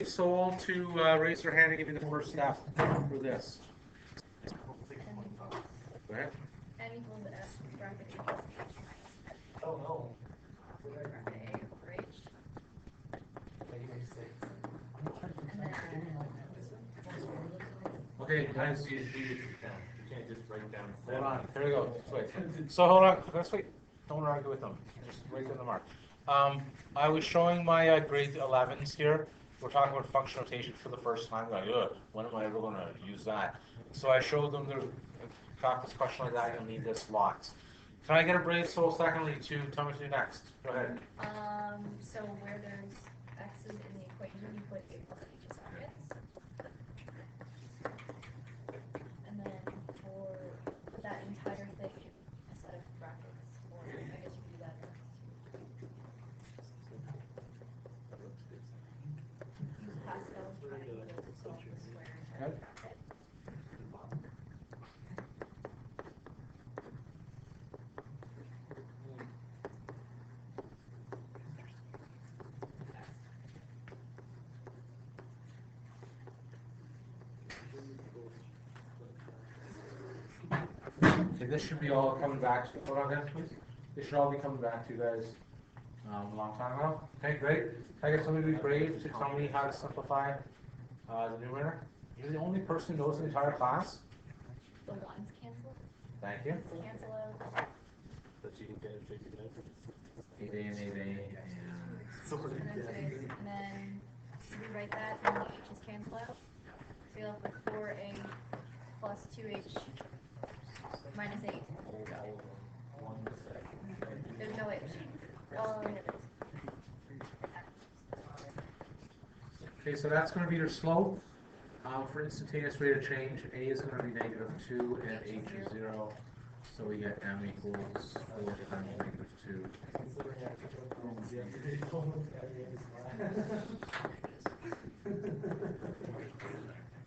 soul to raise their hand and give me the first step for this. Go ahead. N equals S bracket A plus H minus Oh no. bracket A over H. And then Okay, guys. You can't just write down. Hold on. Here we go. Just wait. So hold on. Let's wait. Don't argue with them. Just wait in the mark. I was showing my grade 11s here. We're talking about function notation for the first time. Like, when am I ever going to use that? So I showed them the practice question like that. You'll need this lots. Can I get a brave soul secondly to tell me to do next? Go ahead. so where there's x's in the equation, you put a plus h's brackets. And then for that entire thing, a set of brackets, or I guess you could do that. Pascal's triangle, so square. Good. Okay, this should be all coming back to, hold on guys, please. This should all be coming back to you guys a long time ago. Okay, great. Can I get somebody to be brave to tell me how to simplify the numerator? You're the only person who knows the entire class. The ones cancel. Thank you. Cancel out. But you can get it figured out. 8A and 8A and... And then rewrite that, and the h's cancel out. So you'll have like 4a plus 2h minus 8. There's no h. Oh, yeah, Okay, so that's going to be your slope. For instantaneous rate of change, A is going to be -2 and H is 0. So we get M equals 4 times -2.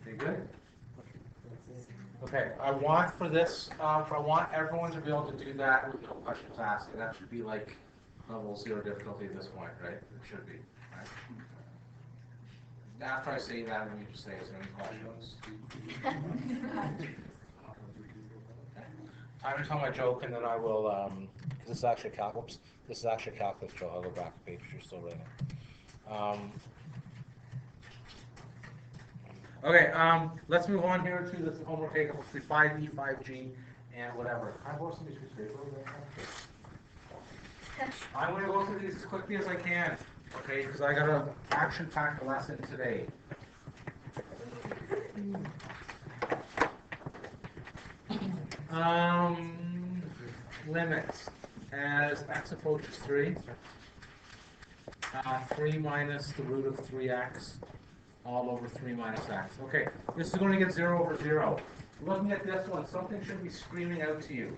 Okay, good? Okay, I want for this, I want everyone to be able to do that with no questions asked. And that should be like level 0 difficulty at this point, right? It should be, right? After I say that, let me just say, is there any questions? Time to tell my joke, and then I will, this is actually calculus. This is actually calculus, Joe. I'll go back a page if you're still writing. Okay, let's move on here to this homework table. Let's do 5E, 5G, and whatever. Can I borrow somebody's paper? I'm going to go through these as quickly as I can, okay, because I got an action-packed lesson today. Limits. As x approaches 3, 3 minus the root of 3x all over 3 minus x. Okay, this is going to get 0 over 0. Looking at this one, something should be screaming out to you.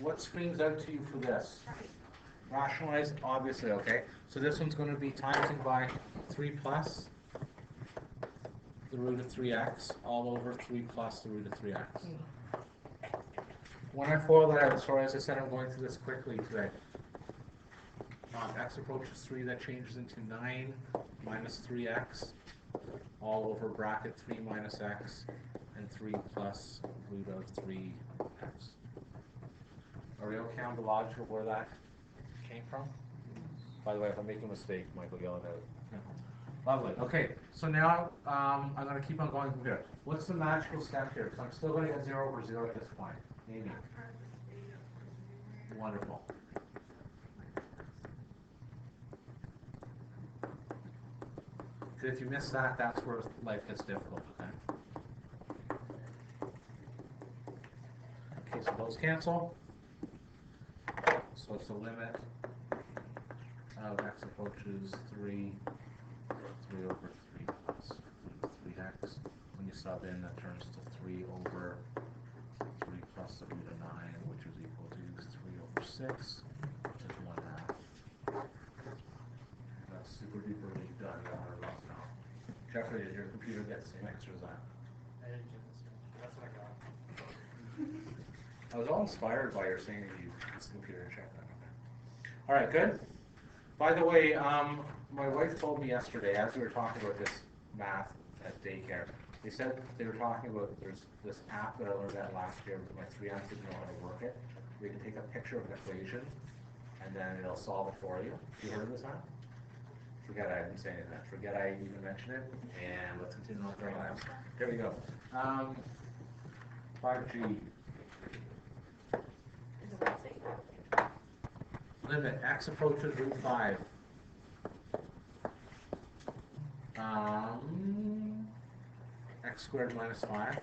What screams out to you for this? Rationalize, obviously, okay. So this one's going to be timesing by 3 plus the root of 3x all over 3 plus the root of 3x. When I FOIL that out, sorry, as I said, I'm going through this quickly today. X approaches 3, that changes into 9 minus 3x all over bracket 3 minus x and 3 plus root of 3x. Are we okay on the logic of where that came from? By the way, if I make a mistake, Michael, yell it out. Lovely. Okay, so now I'm going to keep on going from here. What's the magical step here? Because I'm still going to get 0 over 0 at this point. Amy. Wonderful. Because if you miss that, that's where life gets difficult, okay? Okay, so those cancel. So it's the limit of x approaches 3 over 3 plus 3x. When you sub in, that turns to 3 over 3 plus the root of 9, which is equal to 3 over 6, which is 1/2. That's super duperly done. Jeffrey, did your computer get the same answer as that? I didn't get this one. That's what I got. I was all inspired by your saying that you use the computer and check that. All right, good. By the way, my wife told me yesterday, as we were talking about this, math at daycare. They said they were talking about there's this app that I learned that last year. My 3-year-old didn't know how to work it. We can take a picture of an equation, and then it'll solve it for you. You heard of this app? Forget I didn't say anything. Forget I even mentioned it. And let's continue on with our lives. Here we go. 5G. Limit x approaches root 5. X squared minus 5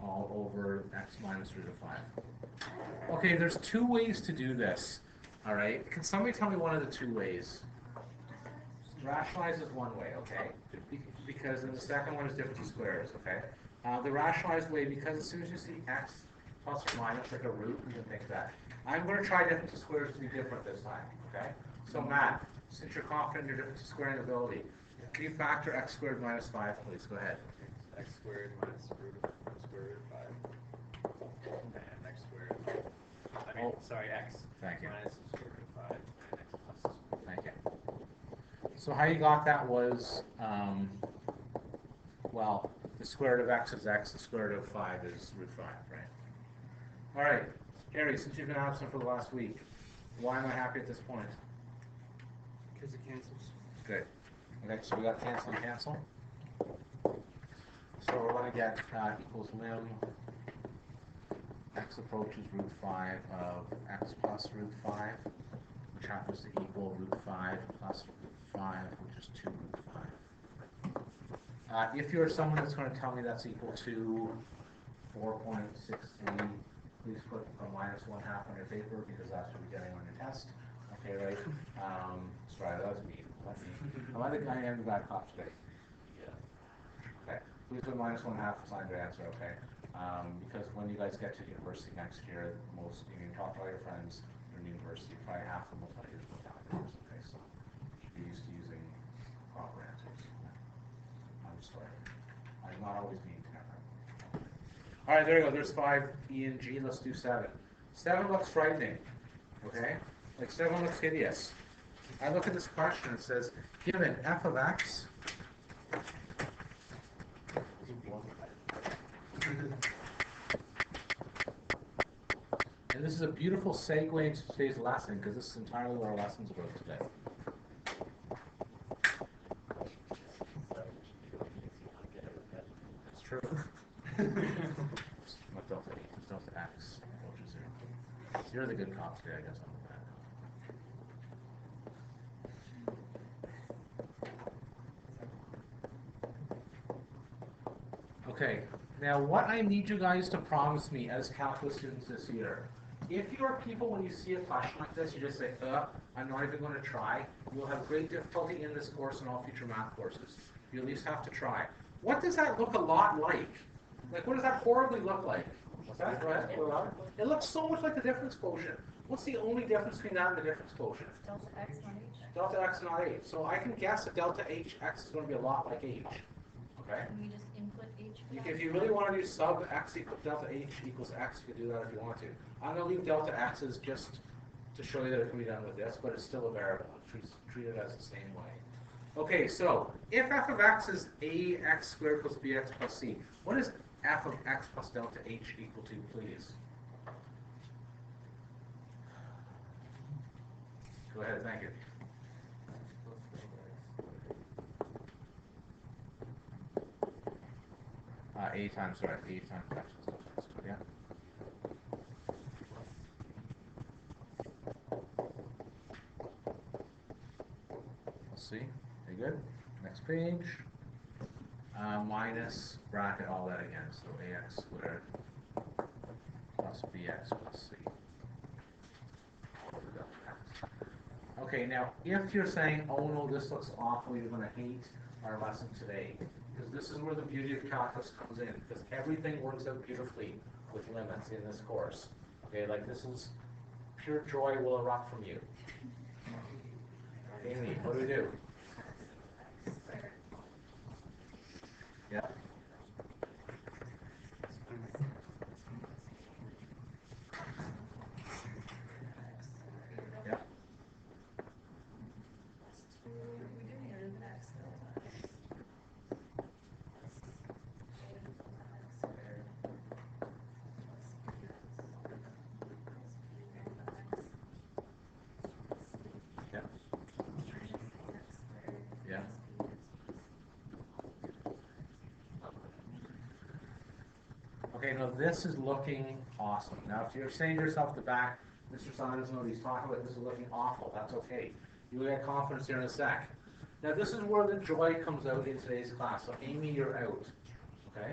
all over x minus root of 5. Okay, there's two ways to do this. All right, can somebody tell me one of the two ways? Rationalize is one way, okay? Because then the second one is difference of squares, okay? The rationalized way, because as soon as you see x plus or minus like a root, you can think that. I'm going to try difference of squares to be different this time, okay? So Matt, since you're confident in your difference of squaring ability, can you factor x squared minus 5, please? Go ahead. X squared minus root of square root of 5. And x squared. Sorry, x. Thank you. Minus square root of 5. And x plus. Thank you. So how you got that was, well, the square root of x is x, the square root of 5 is root 5, right? All right, Harry, since you've been absent for the last week, why am I happy at this point? Because it cancels. Good. Okay, so we got cancel and cancel. So we're going to get equals lim x approaches root 5 of x plus root 5, which happens to equal root 5 plus root 5, which is 2 root 5. If you're someone that's going to tell me that's equal to 4.63, please put a minus 1/2 on your paper because that's what you're getting on your test. Okay, right? Sorry, that was mean. Am I the guy in the bad cop today? Yeah. Okay. Please put minus 1/2 beside your answer, okay? Because when you guys get to university next year, most, you can talk to all your friends in university, probably half of them will tell you to put calculators, okay? So be used to using proper answers. I'm sorry. I'm not always being tempered. All right, there you go. There's 5, E and G. Let's do 7. 7 looks frightening, okay? Like 7 looks hideous. I look at this question, it says, given f of x, and this is a beautiful segue into today's lesson, because this is entirely what our lesson's about today. It's true. What delta E? Delta x approaches 0. You're the good cop today, I guess. Okay, now what I need you guys to promise me as calculus students this year, if you are people when you see a question like this, you just say, I'm not even going to try, you'll have great difficulty in this course and all future math courses. You at least have to try. What does that look a lot like? Like, what does that horribly look like? What's that? Go ahead. It looks so much like the difference quotient. What's the only difference between that and the difference quotient? Delta x, not h. Delta x, not h. So I can guess that delta h, x is going to be a lot like h. Okay? Can we just input h? If you really want to do sub x equals delta h equals x, you can do that if you want to. I'm going to leave delta x's just to show you that it can be done with this, but it's still a variable. Treat it as the same way. Okay, so if f of x is ax squared plus bx plus c, what is f of x plus delta h equal to, please? Go ahead, thank you. A times x plus delta x squared, yeah. Let's see. Very good. Next page. Minus bracket all that again. So ax squared plus bx plus c. Okay, now if you're saying, oh no, this looks awful, you're going to hate our lesson today. Because this is where the beauty of calculus comes in. Because everything works out beautifully with limits in this course. Okay, like this is pure joy will erupt from you. Amy, what do we do? Yeah. Yeah. Okay, now this is looking awesome. Now, if you're saying to yourself at the back, Mr. Simon doesn't know what he's talking about, this is looking awful, that's okay. You'll get confidence here in a sec. Now, this is where the joy comes out in today's class. So, Amy, you're out. Okay?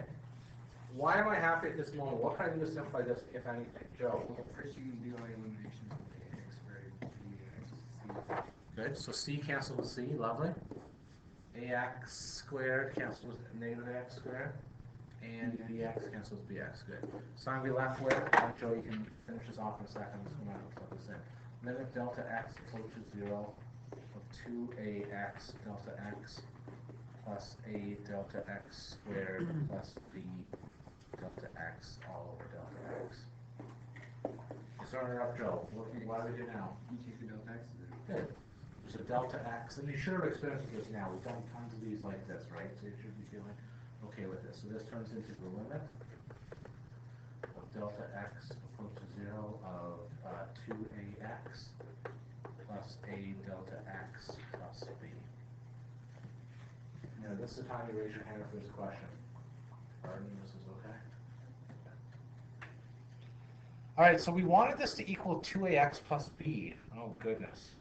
Why am I happy at this moment? What can I do to simplify this, if anything? Joe? Well, first you can do like elimination of the x squared, bx, c. Good. So C cancels with C. Lovely. AX squared cancels with negative x squared. And bx cancels bx. Good. So I'm going to be left with, Joe, you can finish this off in a second. I'm just going to plug this in. Limit delta x approaches 0 of 2ax delta x plus a delta x squared plus b delta x all over delta x. Starting up, Joe. What do we do now? You take the delta x. Good. So delta x, and you should have experienced this now. We've done tons of these like this, right? So you should be feeling okay with this. So this turns into the limit of delta x approaches 0 of 2ax plus a delta x plus b. Now this is the time you raise your hand for this question. Pardon, this is okay. All right, so we wanted this to equal 2ax plus b. Oh, goodness.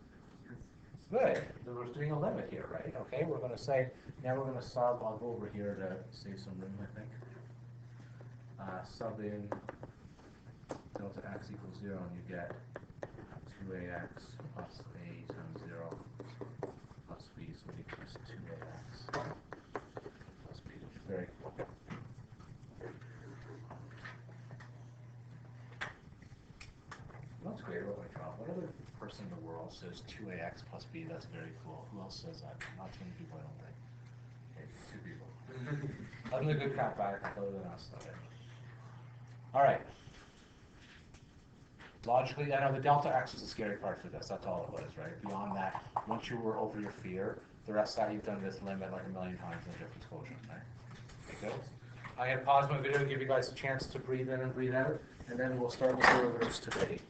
Good. So we're doing a limit here, right? Okay, we're going to say, now we're going to sub, I'll go over here to save some room, I think. Sub in delta x equals 0, and you get 2ax plus a times 0 plus b, so it equals 2ax plus b. Very cool. That's great about my job. What other person in the world says 2ax plus b? That's very cool. Who else says that? Not too many people, I don't think. Okay, 2 people. Other than the good crap back, other than us, though. All right. Logically, I know the delta x is the scary part for this. That's all it was, right? Beyond that, once you were over your fear, the rest of that you've done this limit like a million times in different quotient, right? Okay, good. I'm going to pause my video to give you guys a chance to breathe in and breathe out, and then we'll start with the reverse today.